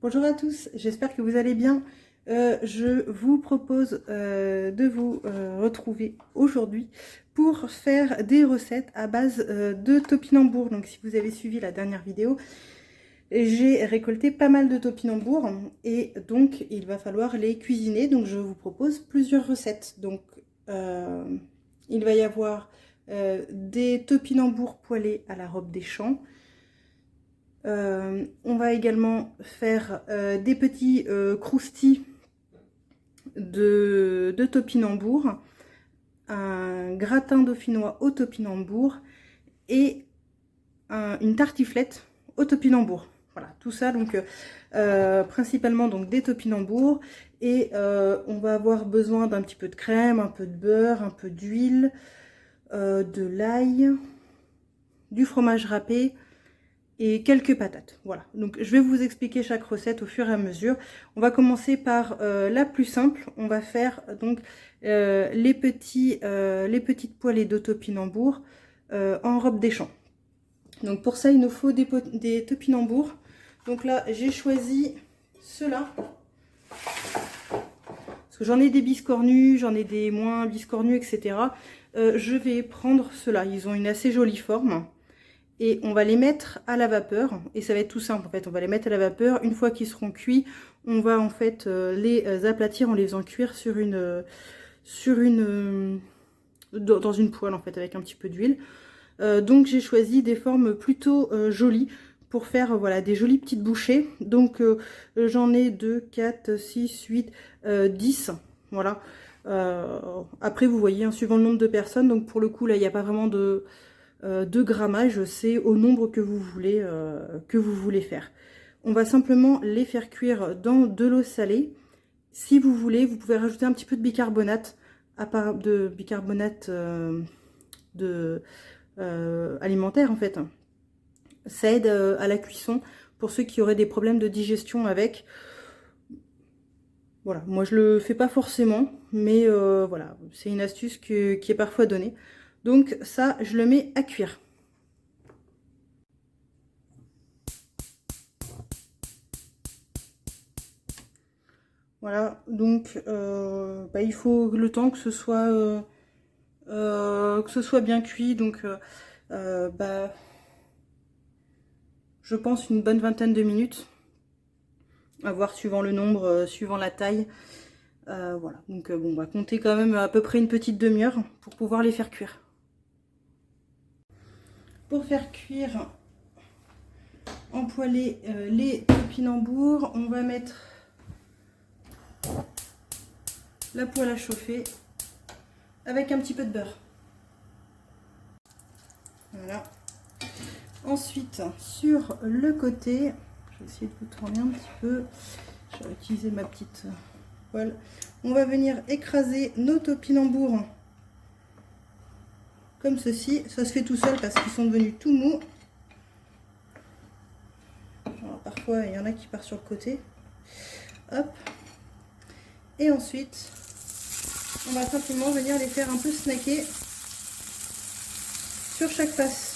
Bonjour à tous, j'espère que vous allez bien. Je vous propose de vous retrouver aujourd'hui pour faire des recettes à base de topinambour. Donc si vous avez suivi la dernière vidéo, j'ai récolté pas mal de topinambour et donc il va falloir les cuisiner. Donc je vous propose plusieurs recettes. Donc il va y avoir des topinambours poêlés à la robe des champs. On va également faire des petits croustilles de topinambour, un gratin dauphinois au topinambour et une tartiflette au topinambour. Voilà, tout ça donc principalement donc des topinambours et on va avoir besoin d'un petit peu de crème, un peu de beurre, un peu d'huile, de l'ail, du fromage râpé et quelques patates. Voilà, donc je vais vous expliquer chaque recette au fur et à mesure. On va commencer par la plus simple. On va faire donc les petites poêlées de topinambour en robe des champs. Donc pour ça il nous faut des topinambours. Donc là j'ai choisi ceux-là parce que j'en ai des biscornus, j'en ai des moins biscornus, etc. Je vais prendre ceux-là, ils ont une assez jolie forme. Et on va les mettre à la vapeur, et ça va être tout simple en fait, on va les mettre à la vapeur. Une fois qu'ils seront cuits, on va en fait les aplatir en les faisant cuire dans une poêle en fait, avec un petit peu d'huile. Donc j'ai choisi des formes plutôt jolies pour faire voilà, des jolies petites bouchées. Donc j'en ai 2, 4, 6, 8, 10, voilà. Après vous voyez, hein, suivant le nombre de personnes, donc pour le coup là il n'y a pas vraiment de grammage, c'est au nombre que vous voulez faire. On va simplement les faire cuire dans de l'eau salée. Si vous voulez, vous pouvez rajouter un petit peu de bicarbonate, à part de bicarbonate alimentaire en fait. Ça aide à la cuisson pour ceux qui auraient des problèmes de digestion avec. Voilà, moi je le fais pas forcément, mais voilà, c'est une astuce qui est parfois donnée. Donc ça, je le mets à cuire. Voilà, donc il faut le temps que ce soit bien cuit. Donc je pense une bonne vingtaine de minutes. À voir suivant le nombre, suivant la taille. Voilà, donc bon, on va compter quand même à peu près une petite demi-heure pour pouvoir les faire cuire. Pour faire cuire en poêlée les topinambours, on va mettre la poêle à chauffer avec un petit peu de beurre. Voilà. Ensuite, sur le côté, je vais essayer de vous tourner un petit peu. Je vais utiliser ma petite poêle. On va venir écraser nos topinambours comme ceci. Ça se fait tout seul parce qu'ils sont devenus tout mous. Alors, parfois, il y en a qui partent sur le côté. Hop. Et ensuite, on va simplement venir les faire un peu snacker sur chaque face.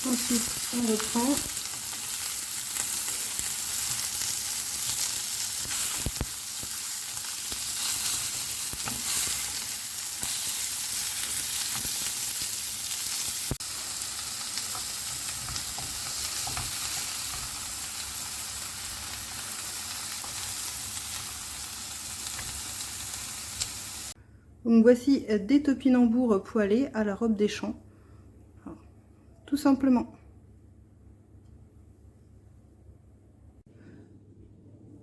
Ensuite, on reprend. Donc voici des topinambours poêlés à la robe des champs. Alors, tout simplement.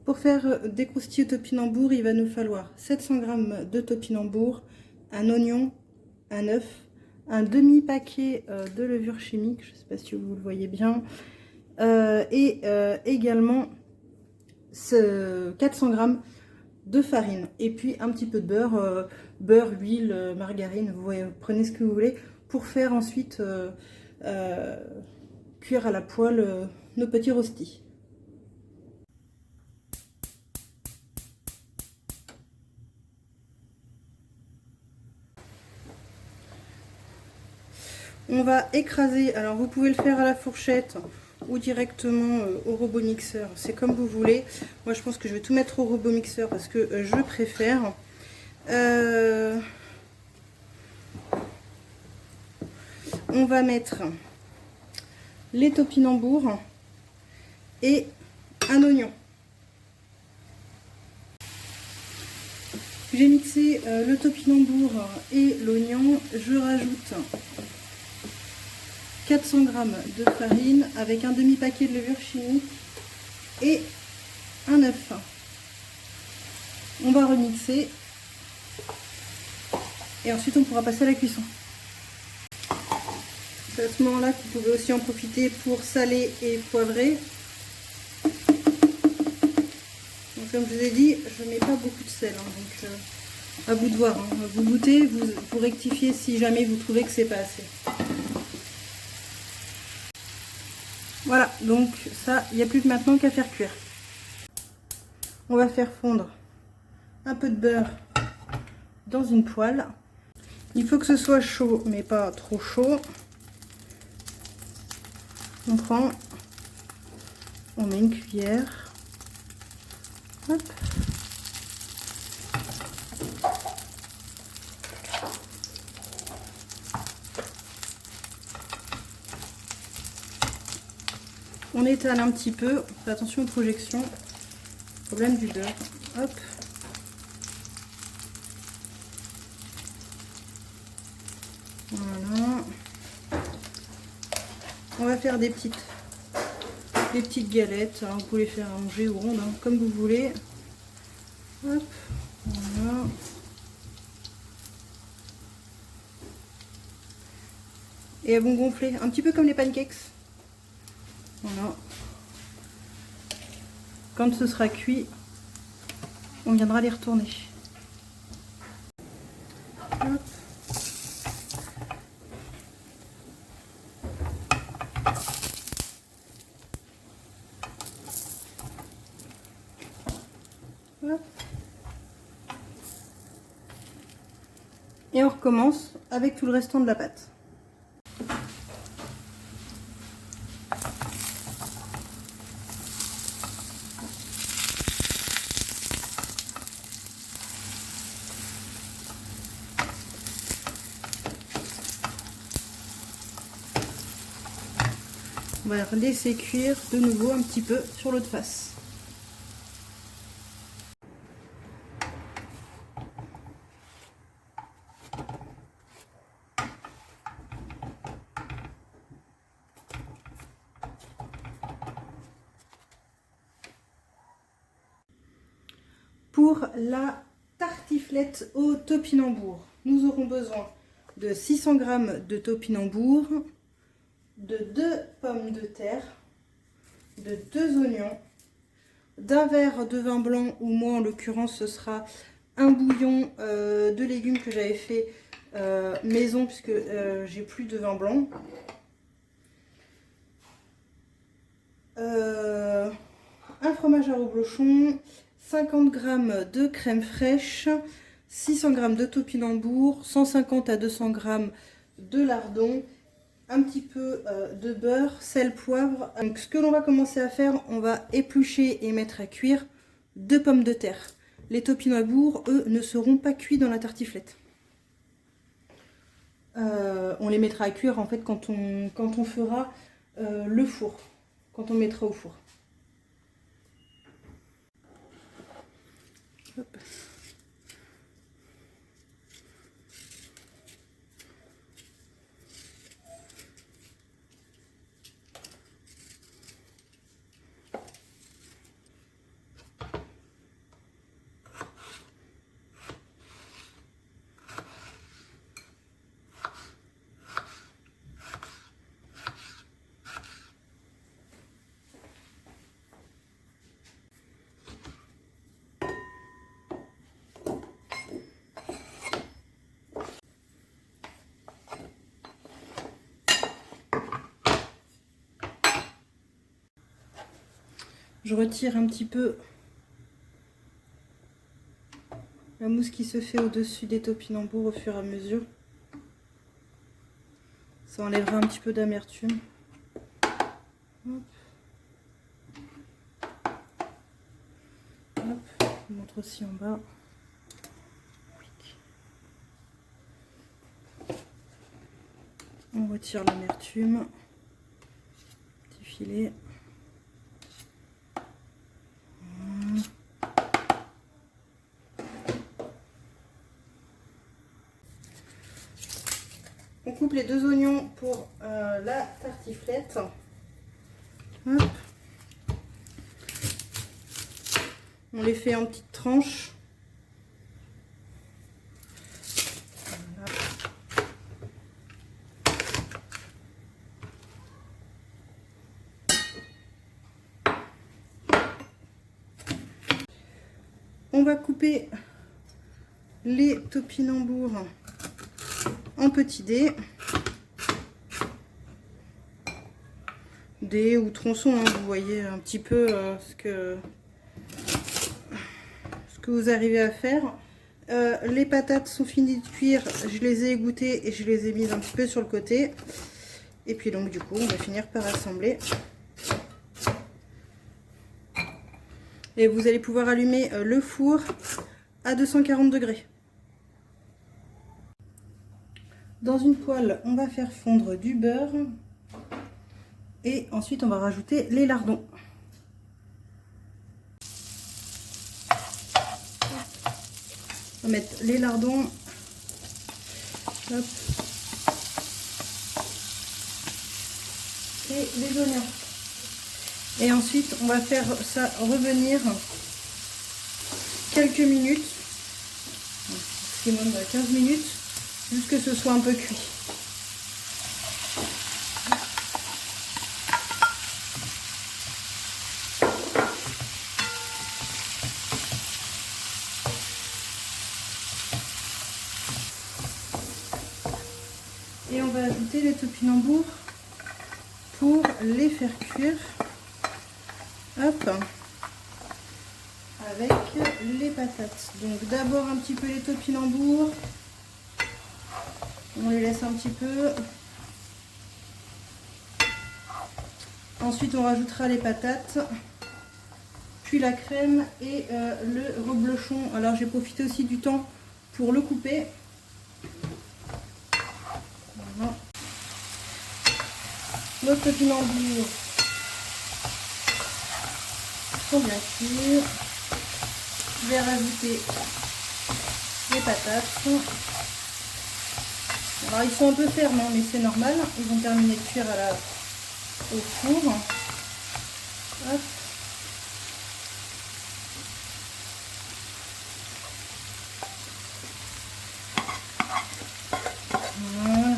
Pour faire des croustilles topinambours, il va nous falloir 700 g de topinambours, un oignon, un œuf, un demi-paquet de levure chimique, je ne sais pas si vous le voyez bien, et également 400 g de farine, et puis un petit peu de beurre, beurre, huile, margarine, vous voyez, prenez ce que vous voulez, pour faire ensuite cuire à la poêle nos petits rostis. On va écraser, alors vous pouvez le faire à la fourchette ou directement au robot mixeur, c'est comme vous voulez. Moi je pense que je vais tout mettre au robot mixeur parce que je préfère. On va mettre les topinambours et un oignon. J'ai mixé le topinambour et l'oignon. Je rajoute 400 g de farine avec un demi-paquet de levure chimique et un œuf. On va remixer et ensuite on pourra passer à la cuisson. C'est à ce moment-là que vous pouvez aussi en profiter pour saler et poivrer. Donc, comme je vous ai dit, je ne mets pas beaucoup de sel, hein, donc à vous de voir. Hein. Vous goûtez, vous rectifiez si jamais vous trouvez que c'est pas assez. Voilà, donc ça, il n'y a plus que maintenant qu'à faire cuire. On va faire fondre un peu de beurre dans une poêle. Il faut que ce soit chaud, mais pas trop chaud. On prend, on met une cuillère. Hop. On étale un petit peu, on fait attention aux projections. Problème du beurre. Hop. Voilà. On va faire des petites galettes. Alors, vous pouvez les faire allongées ou rondes, hein, comme vous voulez. Hop. Voilà. Et elles vont gonfler, un petit peu comme les pancakes. Voilà. Quand ce sera cuit, on viendra les retourner. Hop. Hop. Et on recommence avec tout le restant de la pâte. On va laisser cuire de nouveau un petit peu sur l'autre face. Pour la tartiflette au topinambour, nous aurons besoin de 600 g de topinambour, de 2 pommes de terre, de 2 oignons, d'un verre de vin blanc, ou moi en l'occurrence ce sera un bouillon de légumes que j'avais fait maison puisque j'ai plus de vin blanc. Un fromage à reblochon, 50 g de crème fraîche, 600 g de topinambour, 150 à 200 g de lardon, un petit peu de beurre, sel, poivre. Donc ce que l'on va commencer à faire, on va éplucher et mettre à cuire 2 pommes de terre. Les topinambours, eux, ne seront pas cuits dans la tartiflette. On les mettra à cuire en fait quand on fera le four, quand on mettra au four. Hop. Je retire un petit peu la mousse qui se fait au-dessus des topinambours au fur et à mesure. Ça enlèvera un petit peu d'amertume. Hop. Hop. Je vous montre aussi en bas. On retire l'amertume. Petit filet. On coupe les 2 oignons pour la tartiflette. Hop. On les fait en petites tranches. Voilà. On va couper les topinambours en petits dés. Dés ou tronçons, hein, vous voyez un petit peu ce que vous arrivez à faire. Les patates sont finies de cuire, je les ai égouttées et je les ai mises un petit peu sur le côté. Et puis donc du coup on va finir par assembler. Et vous allez pouvoir allumer le four à 240 degrés. Dans une poêle, on va faire fondre du beurre. Et ensuite on va rajouter les lardons. On va mettre les lardons. Hop. Et les oignons. Et ensuite on va faire ça revenir quelques minutes, maximum 15 minutes, jusqu'à ce que ce soit un peu cuit. Et on va ajouter les topinambours pour les faire cuire. Hop, avec les patates. Donc d'abord un petit peu les topinambours. On les laisse un petit peu. Ensuite on rajoutera les patates. Puis la crème et le reblochon. Alors j'ai profité aussi du temps pour le couper. Voilà. Nos topinambours sont bien cuits. Je vais rajouter les patates. Alors ils sont un peu fermes, hein, mais c'est normal. Ils vont terminer de cuire au four. Hop. Voilà.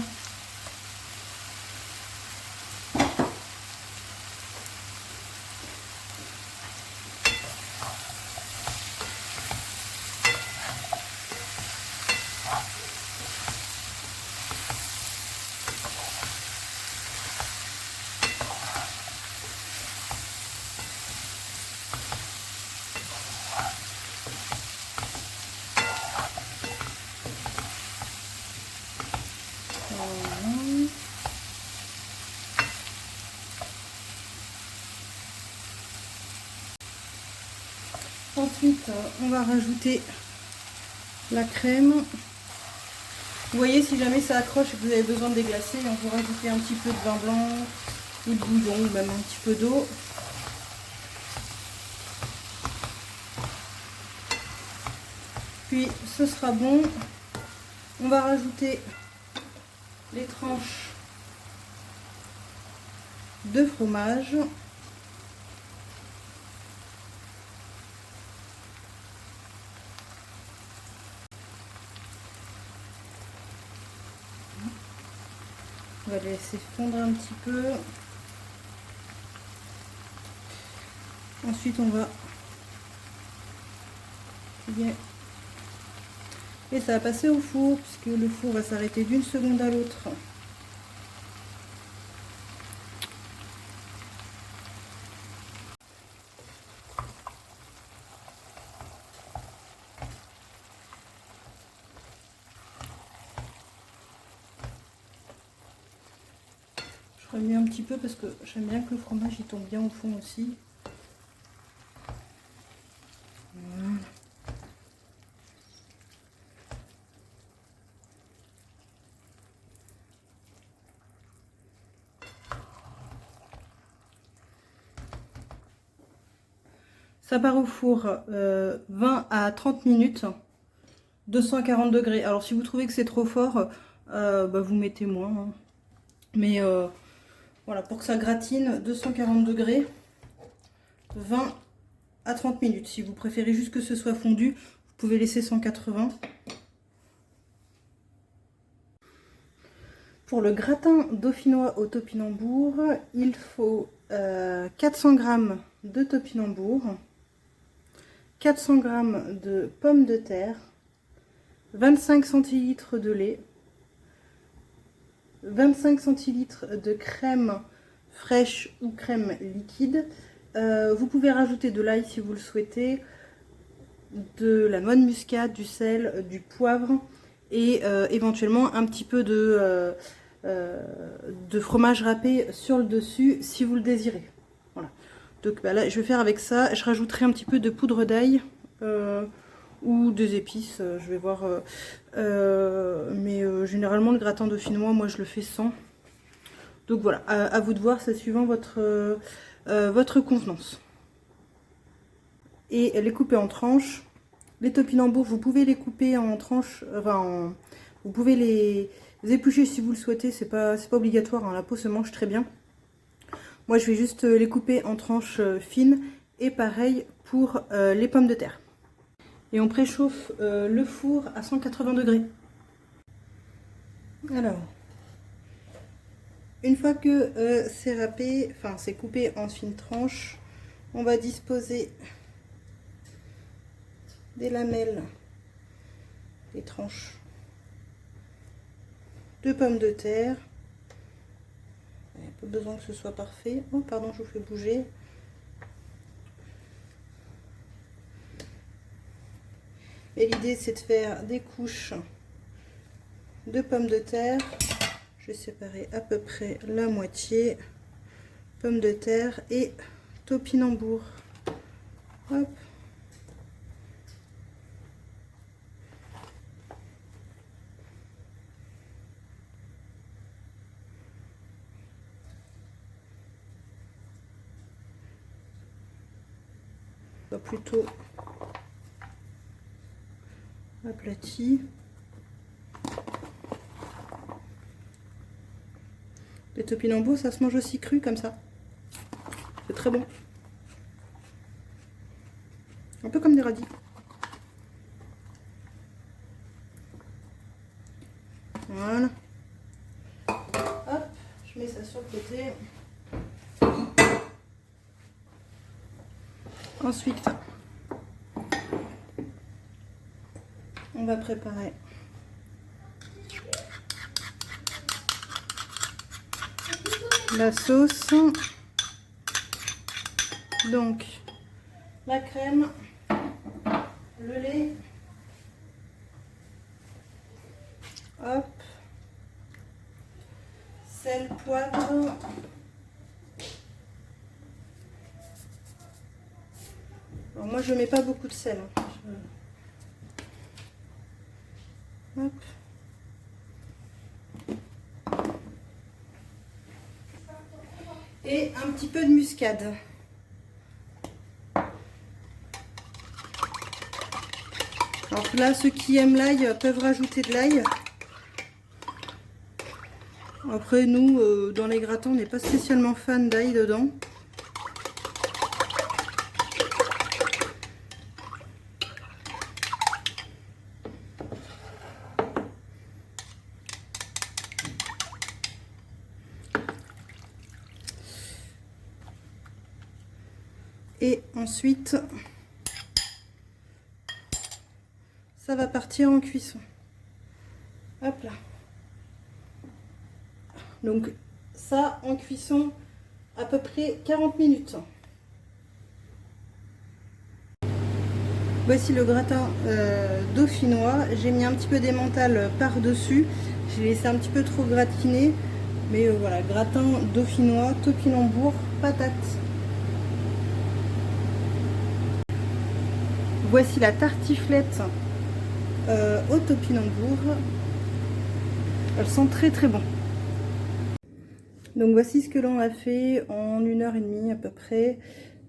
Ensuite, on va rajouter la crème. Vous voyez, si jamais ça accroche et que vous avez besoin de déglacer, on peut rajouter un petit peu de vin blanc ou de bouillon ou même un petit peu d'eau. Puis ce sera bon. On va rajouter les tranches de fromage. On va les laisser fondre un petit peu. Ensuite, on va plier. Et ça va passer au four, puisque le four va s'arrêter d'une seconde à l'autre. remue un petit peu parce que j'aime bien que le fromage il tombe bien au fond aussi. Voilà. Ça part au four 20 à 30 minutes, 240 degrés. Alors si vous trouvez que c'est trop fort, bah, vous mettez moins. Hein. Mais voilà, pour que ça gratine, 240 degrés, 20 à 30 minutes. Si vous préférez juste que ce soit fondu, vous pouvez laisser 180. Pour le gratin dauphinois au topinambour, il faut 400 g de topinambour, 400 g de pommes de terre, 25 centilitres de lait, 25 centilitres de crème fraîche ou crème liquide. Vous pouvez rajouter de l'ail si vous le souhaitez, de la noix de muscade, du sel, du poivre et éventuellement un petit peu de fromage râpé sur le dessus si vous le désirez. Voilà. Donc bah là je vais faire avec ça. Je rajouterai un petit peu de poudre d'ail ou des épices, je vais voir. Mais généralement le gratin dauphinois, moi je le fais sans. Donc voilà, à vous de voir, c'est suivant votre convenance. Et les couper en tranches. Les topinambours, vous pouvez les couper en tranches, enfin, vous pouvez les éplucher si vous le souhaitez, c'est pas obligatoire, hein, la peau se mange très bien. Moi je vais juste les couper en tranches fines, et pareil pour les pommes de terre. Et on préchauffe le four à 180 degrés. Alors, une fois que c'est râpé, enfin c'est coupé en fines tranches, on va disposer des lamelles, des tranches de pommes de terre. Il n'y a pas besoin que ce soit parfait. Oh pardon, je vous fais bouger. Et l'idée c'est de faire des couches de pommes de terre. Je vais séparer à peu près la moitié. Pommes de terre et topinambour. Hop. Plutôt aplati. Les topinambours, ça se mange aussi cru comme ça. C'est très bon. Un peu comme des radis. Voilà. Hop, je mets ça sur le côté. Ensuite, on va préparer la sauce. Donc, la crème, le lait, hop, sel, poivre. Alors moi je mets pas beaucoup de sel. Hop. Et un petit peu de muscade. Alors là, ceux qui aiment l'ail peuvent rajouter de l'ail. Après nous, dans les gratins, on n'est pas spécialement fan d'ail dedans. Et ensuite, ça va partir en cuisson. Hop là. Donc ça en cuisson à peu près 40 minutes. Voici le gratin dauphinois. J'ai mis un petit peu d'emmental par-dessus. J'ai laissé un petit peu trop gratiner. Mais voilà, gratin dauphinois, topinambour, patates. Voici la tartiflette au topinambour. Elle sent très très bon. Donc voici ce que l'on a fait en 1h30 à peu près.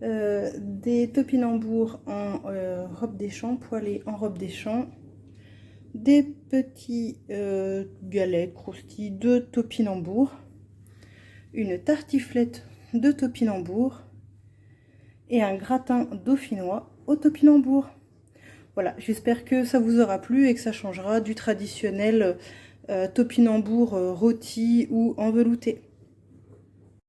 Des topinambours en robe des champs, poêlés en robe des champs. Des petits galettes croustilles de topinambour. Une tartiflette de topinambour. Et un gratin dauphinois au topinambour. Voilà, j'espère que ça vous aura plu et que ça changera du traditionnel topinambour rôti ou en velouté.